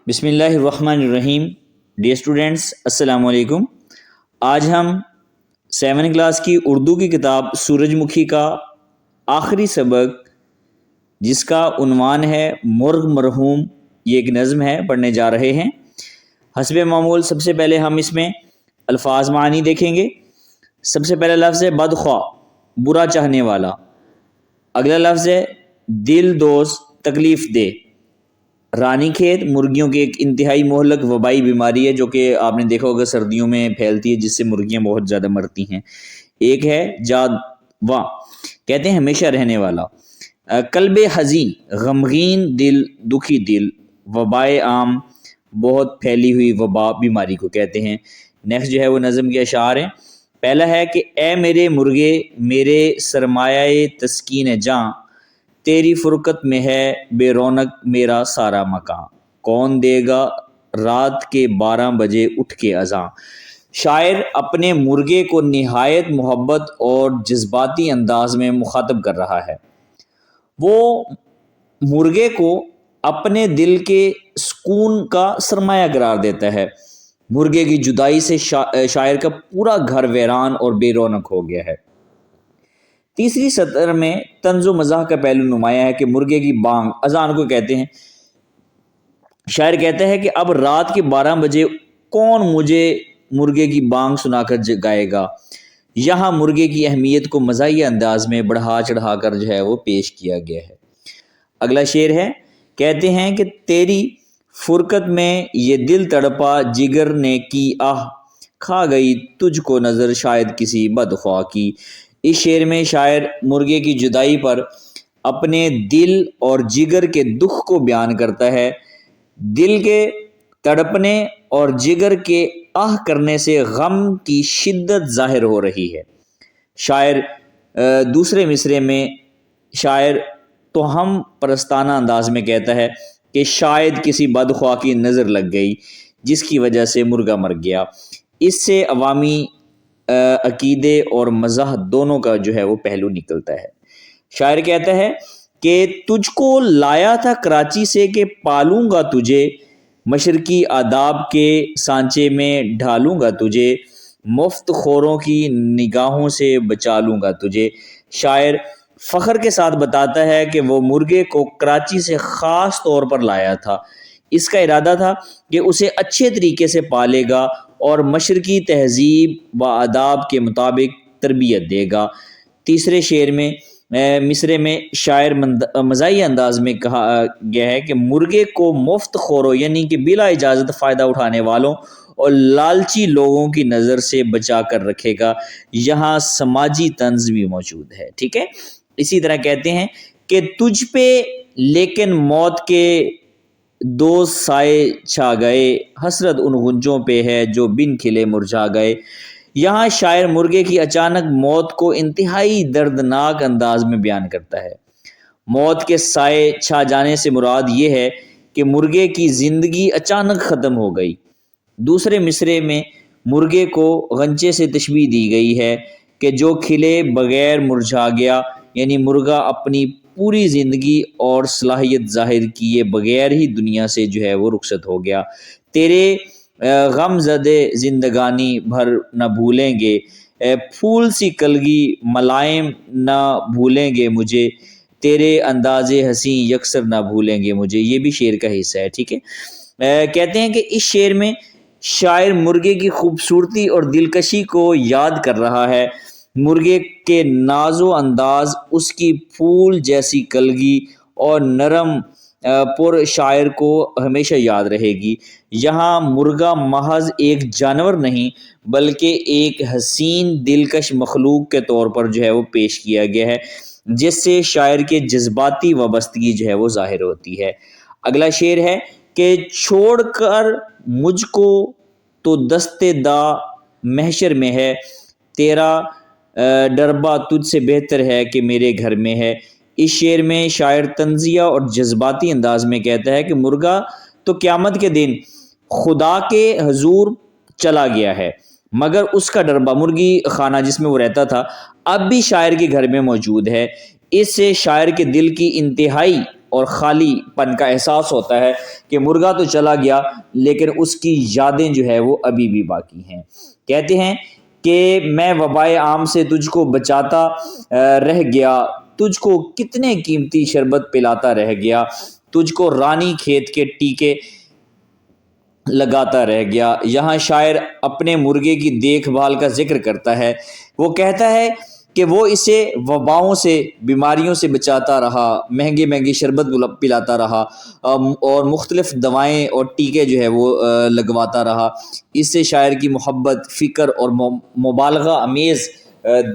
بسم اللہ الرحمن الرحیم۔ ڈیئر اسٹوڈینٹس، السلام علیکم۔ آج ہم 7 کلاس کی اردو کی کتاب سورج مکھی کا آخری سبق، جس کا عنوان ہے مرغ مرحوم، یہ ایک نظم ہے، پڑھنے جا رہے ہیں۔ حسب معمول سب سے پہلے ہم اس میں الفاظ معنی دیکھیں گے۔ سب سے پہلا لفظ ہے بدخواہ، برا چاہنے والا۔ اگلا لفظ ہے دل دوز، تکلیف دہ۔ رانی کھیت مرغیوں کی ایک انتہائی مہلک وبائی بیماری ہے جو کہ آپ نے دیکھا ہوگا سردیوں میں پھیلتی ہے، جس سے مرغیاں بہت زیادہ مرتی ہیں۔ ایک ہے جادواں، کہتے ہیں ہمیشہ رہنے والا۔ قلب حزین، غمگین دل، دکھی دل۔ وبائے عام، بہت پھیلی ہوئی وبا، بیماری کو کہتے ہیں۔ نیکسٹ جو ہے وہ نظم کے اشعار ہیں۔ پہلا ہے کہ اے میرے مرغے، میرے سرمایہ تسکین جاں، تیری فرقت میں ہے بے رونق میرا سارا مکان، کون دے گا رات کے 12 بجے اٹھ کے اذاں۔ شاعر اپنے مرغے کو نہایت محبت اور جذباتی انداز میں مخاطب کر رہا ہے۔ وہ مرغے کو اپنے دل کے سکون کا سرمایہ قرار دیتا ہے۔ مرغے کی جدائی سے شاعر کا پورا گھر ویران اور بے رونق ہو گیا ہے۔ تیسری سطر میں طنز و مزاح کا پہلو نمایاں ہے کہ مرغے کی بانگ، اذان کو کہتے ہیں۔ شاعر کہتا ہے کہ اب رات کے 12 بجے کون مجھے مرغے کی بانگ سنا کر جگائے گا۔ یہاں مرغے کی اہمیت کو مزاحیہ انداز میں بڑھا چڑھا کر جو ہے وہ پیش کیا گیا ہے۔ اگلا شعر ہے، کہتے ہیں کہ تیری فرقت میں یہ دل تڑپا، جگر نے کی آہ، کھا گئی تجھ کو نظر شاید کسی بدخواہ کی۔ اس شعر میں شاعر مرغے کی جدائی پر اپنے دل اور جگر کے دکھ کو بیان کرتا ہے۔ دل کے تڑپنے اور جگر کے آہ کرنے سے غم کی شدت ظاہر ہو رہی ہے۔ شاعر دوسرے مصرعے میں شاعر توہم پرستانہ انداز میں کہتا ہے کہ شاید کسی بدخواہ کی نظر لگ گئی جس کی وجہ سے مرغا مر گیا۔ اس سے عوامی عقیدے اور مزاح دونوں کا جو ہے وہ پہلو نکلتا ہے۔ شاعر کہتا ہے کہ تجھ کو لایا تھا کراچی سے کہ پالوں گا تجھے، مشرقی آداب کے سانچے میں ڈھالوں گا تجھے، مفت خوروں کی نگاہوں سے بچا لوں گا تجھے۔ شاعر فخر کے ساتھ بتاتا ہے کہ وہ مرغے کو کراچی سے خاص طور پر لایا تھا۔ اس کا ارادہ تھا کہ اسے اچھے طریقے سے پالے گا اور مشرقی تہذیب و آداب کے مطابق تربیت دے گا۔ تیسرے شعر میں مصرعے میں شاعر مزاحیہ انداز میں کہا گیا ہے کہ مرغے کو مفت خوروں یعنی کہ بلا اجازت فائدہ اٹھانے والوں اور لالچی لوگوں کی نظر سے بچا کر رکھے گا۔ یہاں سماجی طنز بھی موجود ہے، ٹھیک ہے۔ اسی طرح کہتے ہیں کہ تجھ پہ لیکن موت کے 2 سائے چھا گئے، حسرت ان غنچوں پہ ہے جو بن کھلے مرجھا گئے۔ یہاں شاعر مرغے کی اچانک موت کو انتہائی دردناک انداز میں بیان کرتا ہے۔ موت کے سائے چھا جانے سے مراد یہ ہے کہ مرغے کی زندگی اچانک ختم ہو گئی۔ دوسرے مصرعے میں مرغے کو غنچے سے تشبیہ دی گئی ہے کہ جو کھلے بغیر مرجھا گیا، یعنی مرغا اپنی پوری زندگی اور صلاحیت ظاہر کیے بغیر ہی دنیا سے جو ہے وہ رخصت ہو گیا۔ تیرے غم زدے زندگانی بھر نہ بھولیں گے، پھول سی کلگی ملائم نہ بھولیں گے مجھے، تیرے انداز حسین یکسر نہ بھولیں گے مجھے۔ یہ بھی شعر کا حصہ ہے، ٹھیک ہے۔ کہتے ہیں کہ اس شعر میں شاعر مرغے کی خوبصورتی اور دلکشی کو یاد کر رہا ہے۔ مرغے کے ناز و انداز، اس کی پھول جیسی کلگی اور نرم پر شاعر کو ہمیشہ یاد رہے گی۔ یہاں مرغا محض ایک جانور نہیں بلکہ ایک حسین دلکش مخلوق کے طور پر جو ہے وہ پیش کیا گیا ہے، جس سے شاعر کے جذباتی وابستگی جو ہے وہ ظاہر ہوتی ہے۔ اگلا شعر ہے کہ چھوڑ کر مجھ کو تو دستے دا محشر میں ہے، تیرا ڈربہ تجھ سے بہتر ہے کہ میرے گھر میں ہے۔ اس شعر میں شاعر طنزیہ اور جذباتی انداز میں کہتا ہے کہ مرغا تو قیامت کے دن خدا کے حضور چلا گیا ہے، مگر اس کا ڈربہ، مرغی خانہ جس میں وہ رہتا تھا، اب بھی شاعر کے گھر میں موجود ہے۔ اس سے شاعر کے دل کی انتہائی اور خالی پن کا احساس ہوتا ہے کہ مرغا تو چلا گیا لیکن اس کی یادیں جو ہے وہ ابھی بھی باقی ہیں۔ کہتے ہیں کہ میں وبائے عام سے تجھ کو بچاتا رہ گیا، تجھ کو کتنے قیمتی شربت پلاتا رہ گیا، تجھ کو رانی کھیت کے ٹیکے لگاتا رہ گیا۔ یہاں شاعر اپنے مرغے کی دیکھ بھال کا ذکر کرتا ہے۔ وہ کہتا ہے کہ وہ اسے وباؤں سے، بیماریوں سے بچاتا رہا، مہنگے مہنگے شربت پلاتا رہا اور مختلف دوائیں اور ٹیکے جو ہے وہ لگواتا رہا۔ اس سے شاعر کی محبت، فکر اور مبالغہ امیز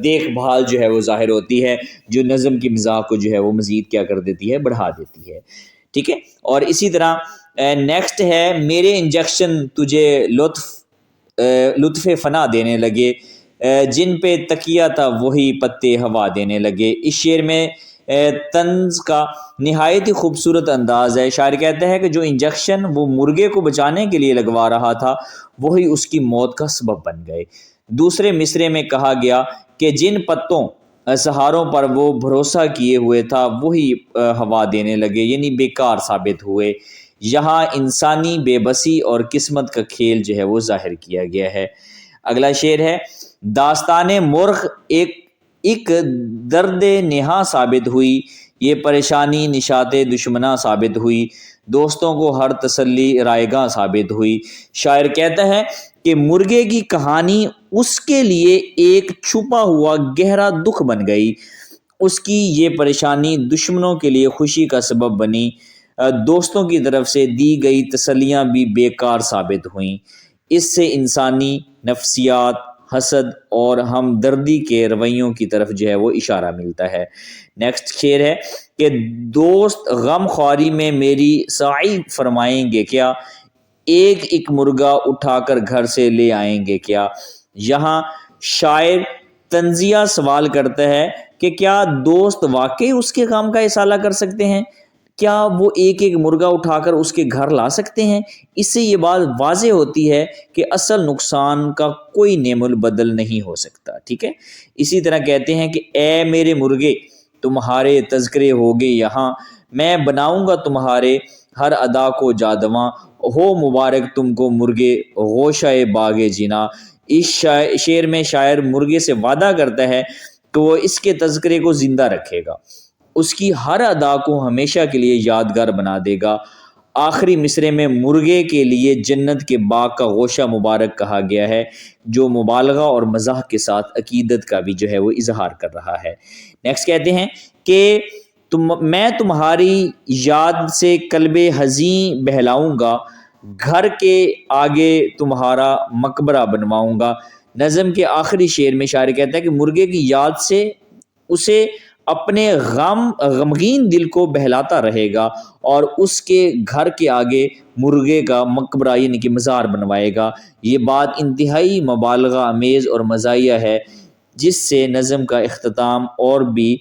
دیکھ بھال جو ہے وہ ظاہر ہوتی ہے، جو نظم کی مزاح کو جو ہے وہ مزید کیا کر دیتی ہے، بڑھا دیتی ہے۔ ٹھیک ہے، اور اسی طرح نیکسٹ ہے میرے انجیکشن تجھے لطف فنا دینے لگے، جن پہ تکیہ تھا وہی پتے ہوا دینے لگے۔ اس شعر میں طنز کا نہایت ہی خوبصورت انداز ہے۔ شاعر کہتا ہے کہ جو انجیکشن وہ مرغے کو بچانے کے لیے لگوا رہا تھا وہی اس کی موت کا سبب بن گئے۔ دوسرے مصرے میں کہا گیا کہ جن پتوں سہاروں پر وہ بھروسہ کیے ہوئے تھا وہی ہوا دینے لگے، یعنی بیکار ثابت ہوئے۔ یہاں انسانی بے بسی اور قسمت کا کھیل جو ہے وہ ظاہر کیا گیا ہے۔ اگلا شعر ہے، داستان مرغ ایک درد نہاں ثابت ہوئی، یہ پریشانی نشاط دشمناں ثابت ہوئی، دوستوں کو ہر تسلی رائگاں ثابت ہوئی۔ شاعر کہتا ہے کہ مرغے کی کہانی اس کے لیے ایک چھپا ہوا گہرا دکھ بن گئی، اس کی یہ پریشانی دشمنوں کے لیے خوشی کا سبب بنی، دوستوں کی طرف سے دی گئی تسلیاں بھی بیکار ثابت ہوئیں۔ اس سے انسانی نفسیات، حسد اور ہمدردی کے رویوں کی طرف جو ہے وہ اشارہ ملتا ہے۔ نیکسٹ شعر ہے کہ دوست غم خواری میں میری سعی فرمائیں گے کیا، ایک ایک مرغا اٹھا کر گھر سے لے آئیں گے کیا۔ یہاں شاعر طنزیہ سوال کرتا ہے کہ کیا دوست واقعی اس کے غم کا اصالہ کر سکتے ہیں؟ کیا وہ ایک ایک مرغا اٹھا کر اس کے گھر لا سکتے ہیں؟ اس سے یہ بات واضح ہوتی ہے کہ اصل نقصان کا کوئی نعم البدل نہیں ہو سکتا۔ ٹھیک ہے، اسی طرح کہتے ہیں کہ اے میرے مرغے تمہارے تذکرے ہوگے یہاں، میں بناؤں گا تمہارے ہر ادا کو جادواں، ہو مبارک تم کو مرغے غوشہ باغ جنا۔ اس شعر میں شاعر مرغے سے وعدہ کرتا ہے کہ وہ اس کے تذکرے کو زندہ رکھے گا، اس کی ہر ادا کو ہمیشہ کے لیے یادگار بنا دے گا۔ آخری مصرے میں مرغے کے لیے جنت کے باغ کا غوشہ مبارک کہا گیا ہے، جو مبالغہ اور مزاح کے ساتھ عقیدت کا بھی جو ہے وہ اظہار کر رہا ہے۔ نیکسٹ کہتے ہیں کہ میں تمہاری یاد سے قلب حزین بہلاؤں گا، گھر کے آگے تمہارا مقبرہ بنواؤں گا۔ نظم کے آخری شعر میں شاعر کہتا ہے کہ مرغے کی یاد سے اسے اپنے غمگین دل کو بہلاتا رہے گا اور اس کے گھر کے آگے مرغے کا مقبرہ یعنی کہ مزار بنوائے گا۔ یہ بات انتہائی مبالغہ امیز اور مزاحیہ ہے، جس سے نظم کا اختتام اور بھی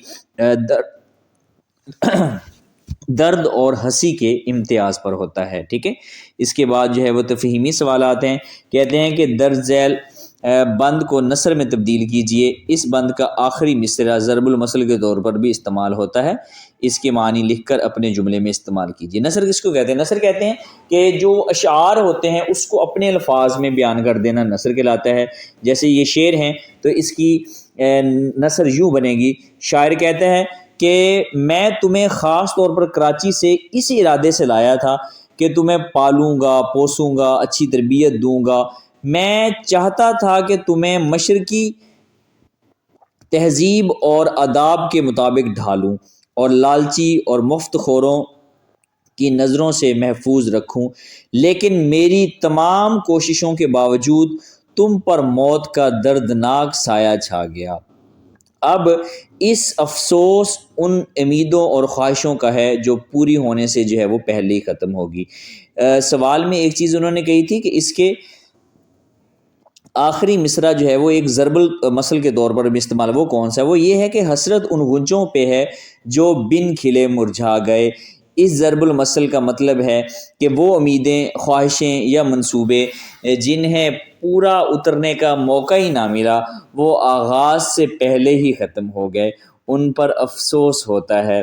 درد اور ہنسی کے امتیاز پر ہوتا ہے۔ ٹھیک ہے، اس کے بعد جو ہے وہ تفہیمی سوالات ہیں۔ کہتے ہیں کہ درج ذیل بند کو نثر میں تبدیل کیجئے۔ اس بند کا آخری مصرع ضرب المثل کے طور پر بھی استعمال ہوتا ہے، اس کے معنی لکھ کر اپنے جملے میں استعمال کیجئے۔ نثر کس کو کہتے ہیں؟ نثر کہتے ہیں کہ جو اشعار ہوتے ہیں اس کو اپنے الفاظ میں بیان کر دینا نثر کہلاتا ہے۔ جیسے یہ شعر ہیں تو اس کی نثر یوں بنے گی، شاعر کہتا ہے کہ میں تمہیں خاص طور پر کراچی سے اس ارادے سے لایا تھا کہ تمہیں پالوں گا، پوسوں گا، اچھی تربیت دوں گا۔ میں چاہتا تھا کہ تمہیں مشرقی تہذیب اور آداب کے مطابق ڈھالوں اور لالچی اور مفت خوروں کی نظروں سے محفوظ رکھوں، لیکن میری تمام کوششوں کے باوجود تم پر موت کا دردناک سایہ چھا گیا۔ اب اس افسوس ان امیدوں اور خواہشوں کا ہے جو پوری ہونے سے جو ہے وہ پہلے ہی ختم ہوگی۔ سوال میں ایک چیز انہوں نے کہی تھی کہ اس کے آخری مصرع جو ہے وہ ایک ضرب المثل کے طور پر بھی استعمال، وہ کون سا ہے؟ وہ یہ ہے کہ حسرت ان غنچوں پہ ہے جو بن کھلے مرجھا گئے۔ اس ضرب المثل کا مطلب ہے کہ وہ امیدیں، خواہشیں یا منصوبے جنہیں پورا اترنے کا موقع ہی نہ ملا، وہ آغاز سے پہلے ہی ختم ہو گئے، ان پر افسوس ہوتا ہے۔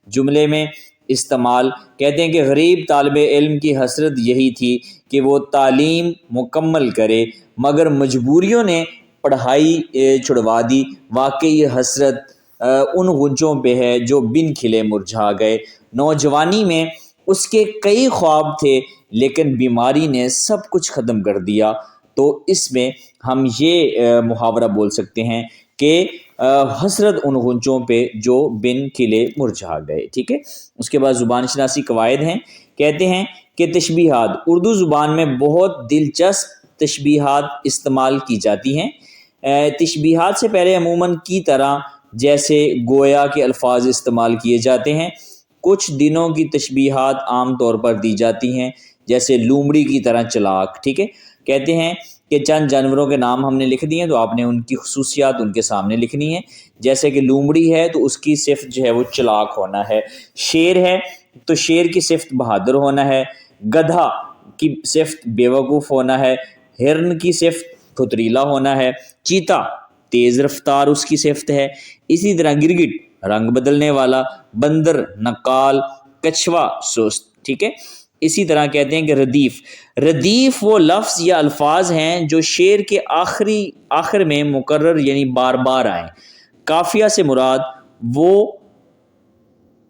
جملے میں استعمال. کہتے ہیں کہ غریب طالب علم کی حسرت یہی تھی کہ وہ تعلیم مکمل کرے مگر مجبوریوں نے پڑھائی چھڑوا دی. واقعی یہ حسرت ان غنچوں پہ ہے جو بن کھلے مرجھا گئے. نوجوانی میں اس کے کئی خواب تھے لیکن بیماری نے سب کچھ ختم کر دیا. تو اس میں ہم یہ محاورہ بول سکتے ہیں کہ حسرت ان غنچوں پہ جو بن کھلے مرجھا گئے. ٹھیک ہے. اس کے بعد زبان شناسی قواعد ہیں. کہتے ہیں کہ تشبیہات، اردو زبان میں بہت دلچسپ تشبیہات استعمال کی جاتی ہیں. تشبیہات سے پہلے عموماً کی طرح جیسے گویا کے الفاظ استعمال کیے جاتے ہیں. کچھ دنوں کی تشبیہات عام طور پر دی جاتی ہیں جیسے لومڑی کی طرح چلاک. ٹھیک ہے. کہتے ہیں کہ چند جانوروں کے نام ہم نے لکھ دیے تو آپ نے ان کی خصوصیات ان کے سامنے لکھنی ہے. جیسے کہ لومڑی ہے تو اس کی صفت جو ہے وہ چلاک ہونا ہے. شیر ہے تو شیر کی صفت بہادر ہونا ہے. گدھا کی صفت بیوقوف ہونا ہے. ہرن کی صفت پھتریلا ہونا ہے. چیتا تیز رفتار اس کی صفت ہے. اسی طرح گرگٹ رنگ بدلنے والا. بندر نقال. کچھوا سست. ٹھیک ہے. اسی طرح کہتے ہیں کہ ردیف وہ لفظ یا الفاظ ہیں جو شعر کے آخر میں مکرر یعنی بار بار آئیں. قافیہ سے مراد وہ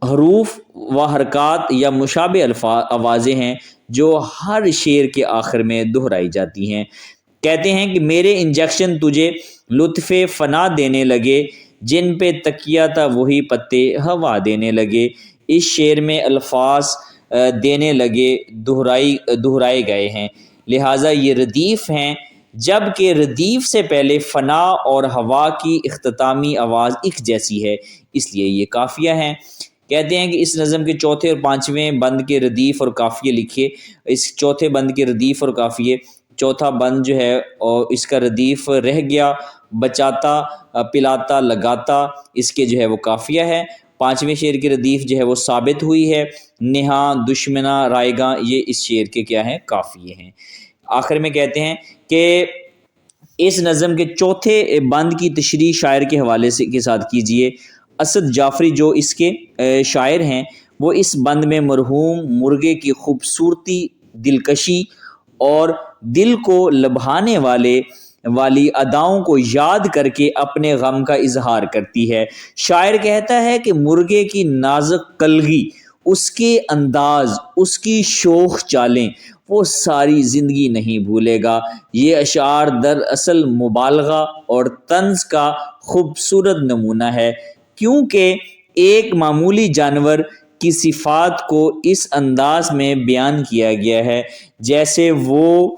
حروف و حرکات یا مشابہ آوازیں ہیں جو ہر شعر کے آخر میں دہرائی جاتی ہیں. کہتے ہیں کہ میرے انجیکشن تجھے لطف فنا دینے لگے، جن پہ تکیہ تھا وہی پتے ہوا دینے لگے. اس شعر میں الفاظ دینے لگے دہرائے گئے ہیں، لہٰذا یہ ردیف ہیں. جب کہ ردیف سے پہلے فنا اور ہوا کی اختتامی آواز ایک جیسی ہے، اس لیے یہ قافیہ ہیں. کہتے ہیں کہ اس نظم کے چوتھے اور پانچویں بند کے ردیف اور قافیے لکھیے. اس چوتھے بند کے ردیف اور قافیے، چوتھا بند جو ہے اور اس کا ردیف رہ گیا بچاتا پلاتا لگاتا، اس کے جو ہے وہ قافیہ ہے. پانچویں شعر کی ردیف جو ہے وہ ثابت ہوئی ہے. نہاں دشمنا رائے گاں، یہ اس شعر کے کیا ہیں؟ قافیے ہیں. آخر میں کہتے ہیں کہ اس نظم کے چوتھے بند کی تشریح شاعر کے حوالے سے کے ساتھ کیجئے. اسد جعفری جو اس کے شاعر ہیں وہ اس بند میں مرحوم مرغے کی خوبصورتی، دلکشی اور دل کو لبھانے والی اداؤں کو یاد کر کے اپنے غم کا اظہار کرتی ہے. شاعر کہتا ہے کہ مرغے کی نازک کلگی، اس کے انداز، اس کی شوخ چالیں وہ ساری زندگی نہیں بھولے گا. یہ اشعار دراصل مبالغہ اور طنز کا خوبصورت نمونہ ہے، کیونکہ ایک معمولی جانور کی صفات کو اس انداز میں بیان کیا گیا ہے جیسے وہ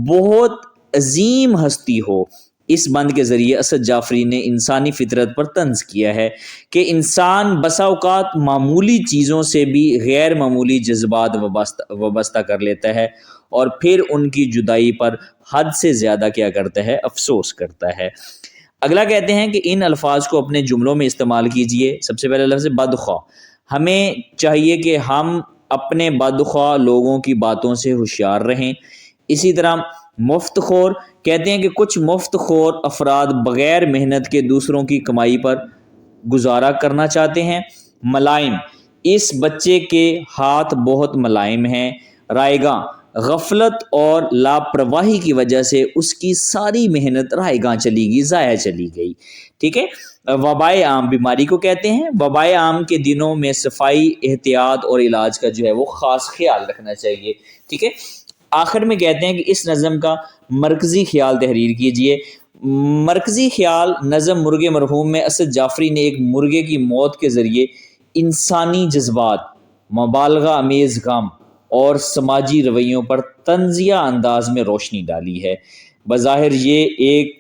بہت عظیم ہستی ہو. اس بند کے ذریعے اسد جعفری نے انسانی فطرت پر طنز کیا ہے کہ انسان بسا اوقات معمولی چیزوں سے بھی غیر معمولی جذبات وابستہ کر لیتا ہے اور پھر ان کی جدائی پر حد سے زیادہ کیا کرتا ہے؟ افسوس کرتا ہے. اگلا کہتے ہیں کہ ان الفاظ کو اپنے جملوں میں استعمال کیجئے. سب سے پہلا لفظ ہے بدخواہ. ہمیں چاہیے کہ ہم اپنے بدخواہ لوگوں کی باتوں سے ہوشیار رہیں. اسی طرح مفت خور، کہتے ہیں کہ کچھ مفت خور افراد بغیر محنت کے دوسروں کی کمائی پر گزارا کرنا چاہتے ہیں. ملائم، اس بچے کے ہاتھ بہت ملائم ہیں. رائے گاں، غفلت اور لاپرواہی کی وجہ سے اس کی ساری محنت رائے گاں چلی گئی، ضائع چلی گئی. ٹھیک ہے. وبائے عام بیماری کو کہتے ہیں. وبائے عام کے دنوں میں صفائی، احتیاط اور علاج کا جو ہے وہ خاص خیال رکھنا چاہیے. ٹھیک ہے. آخر میں کہتے ہیں کہ اس نظم کا مرکزی خیال تحریر کیجئے. مرکزی خیال نظم مرغے مرحوم میں اسد جعفری نے ایک مرغے کی موت کے ذریعے انسانی جذبات، مبالغہ امیز غم اور سماجی رویوں پر طنزیہ انداز میں روشنی ڈالی ہے. بظاہر یہ ایک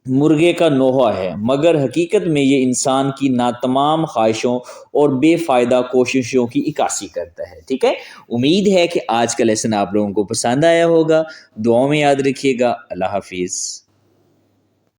مرغے کا نوحہ ہے مگر حقیقت میں یہ انسان کی ناتمام خواہشوں اور بے فائدہ کوششوں کی عکاسی کرتا ہے. ٹھیک ہے. امید ہے کہ آج کا لیسن آپ لوگوں کو پسند آیا ہوگا. دعاؤں میں یاد رکھیے گا. اللہ حافظ.